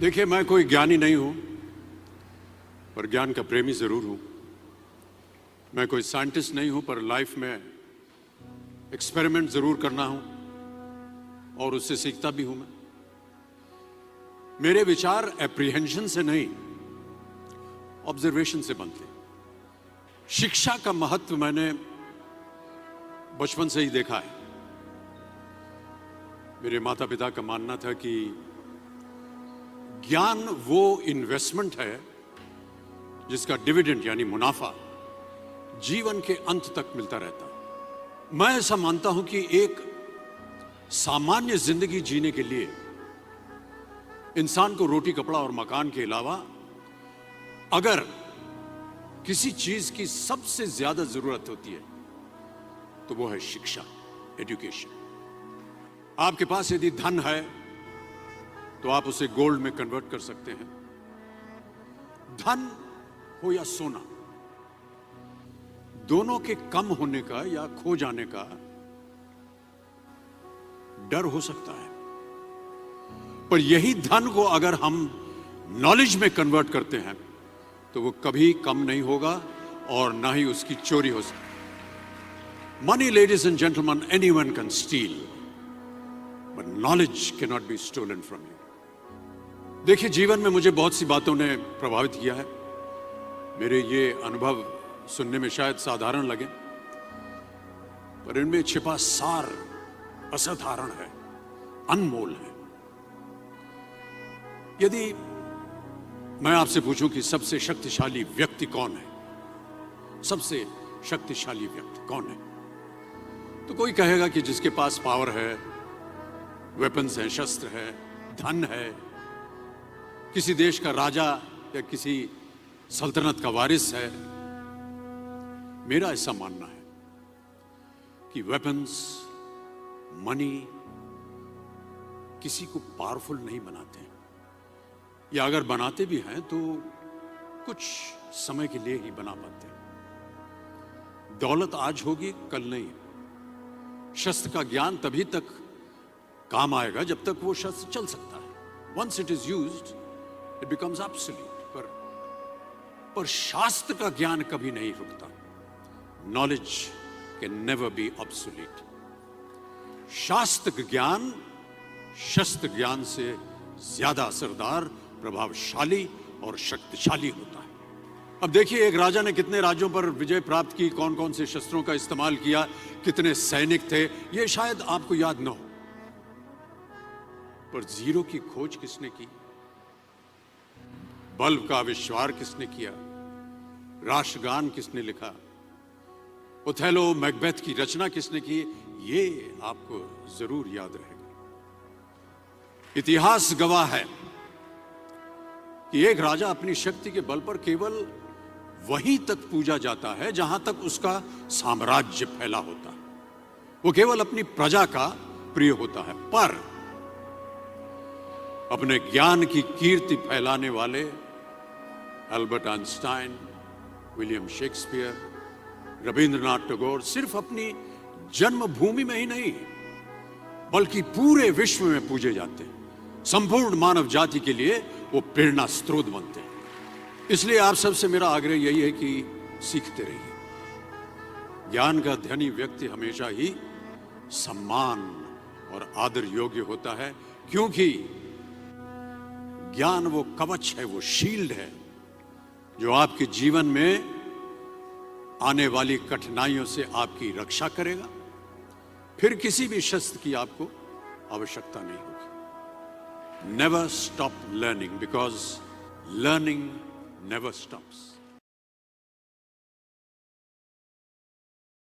देखिए, मैं कोई ज्ञानी नहीं हूं, पर ज्ञान का प्रेमी जरूर हूं। मैं कोई साइंटिस्ट नहीं हूं, पर लाइफ में एक्सपेरिमेंट जरूर करना हूं और उससे सीखता भी हूं। मेरे विचार एप्रीहेंशन से नहीं, ऑब्जर्वेशन से बनते। शिक्षा का महत्व मैंने बचपन से ही देखा है। मेरे माता पिता का मानना था कि ज्ञान वो इन्वेस्टमेंट है जिसका डिविडेंड यानी मुनाफा जीवन के अंत तक मिलता रहता है। मैं ऐसा मानता हूं कि एक सामान्य जिंदगी जीने के लिए इंसान को रोटी, कपड़ा और मकान के अलावा अगर किसी चीज की सबसे ज्यादा जरूरत होती है तो वो है शिक्षा, एजुकेशन। आपके पास यदि धन है तो आप उसे गोल्ड में कन्वर्ट कर सकते हैं। धन हो या सोना, दोनों के कम होने का या खो जाने का डर हो सकता है, पर यही धन को अगर हम नॉलेज में कन्वर्ट करते हैं तो वो कभी कम नहीं होगा और ना ही उसकी चोरी हो सकती। Money, ladies and gentleman, anyone can steal, but knowledge can not be stolen from you. देखिए, जीवन में मुझे बहुत सी बातों ने प्रभावित किया है। मेरे ये अनुभव सुनने में शायद साधारण लगे, पर इनमें छिपा सार असाधारण है, अनमोल है। यदि मैं आपसे पूछूं कि सबसे शक्तिशाली व्यक्ति कौन है, सबसे शक्तिशाली व्यक्ति कौन है, तो कोई कहेगा कि जिसके पास पावर है, वेपन्स है, शस्त्र है, धन है, किसी देश का राजा या किसी सल्तनत का वारिस है। मेरा ऐसा मानना है कि वेपन्स, मनी किसी को पावरफुल नहीं बनाते, या अगर बनाते भी हैं तो कुछ समय के लिए ही बना पाते हैं। दौलत आज होगी, कल नहीं। शस्त्र का ज्ञान तभी तक काम आएगा जब तक वो शस्त्र चल सकता है। Once it is used it becomes absolute. पर शास्त्र का ज्ञान कभी नहीं रुकता। Knowledge can never be obsolete. शास्त्र ज्ञान शस्त्र ज्ञान से ज्यादा असरदार, प्रभावशाली और शक्तिशाली होता है। अब देखिए, एक राजा ने कितने राज्यों पर विजय प्राप्त की, कौन कौन से शस्त्रों का इस्तेमाल किया, कितने सैनिक थे, यह शायद आपको याद न हो, पर जीरो की खोज किसने की, बल्ब का आविष्कार किसने किया, राष्ट्रगान किसने लिखा, ओथेलो, मैकबेथ की रचना किसने की, ये आपको जरूर याद रहेगा। इतिहास गवाह है कि एक राजा अपनी शक्ति के बल पर केवल वहीं तक पूजा जाता है जहां तक उसका साम्राज्य फैला होता है। वो केवल अपनी प्रजा का प्रिय होता है, पर अपने ज्ञान की कीर्ति फैलाने वाले Albert Einstein, William Shakespeare, Rabindranath Tagore सिर्फ अपनी जन्मभूमि में ही नहीं बल्कि पूरे विश्व में पूजे जाते हैं। संपूर्ण मानव जाति के लिए वो प्रेरणा स्रोत बनते हैं। इसलिए आप सबसे मेरा आग्रह यही है कि सीखते रहिए। ज्ञान का धनी व्यक्ति हमेशा ही सम्मान और आदर योग्य होता है, क्योंकि ज्ञान वो कवच है, वो शील्ड है जो आपके जीवन में आने वाली कठिनाइयों से आपकी रक्षा करेगा। फिर किसी भी शस्त्र की आपको आवश्यकता नहीं होगी। Never stop learning, because learning never stops.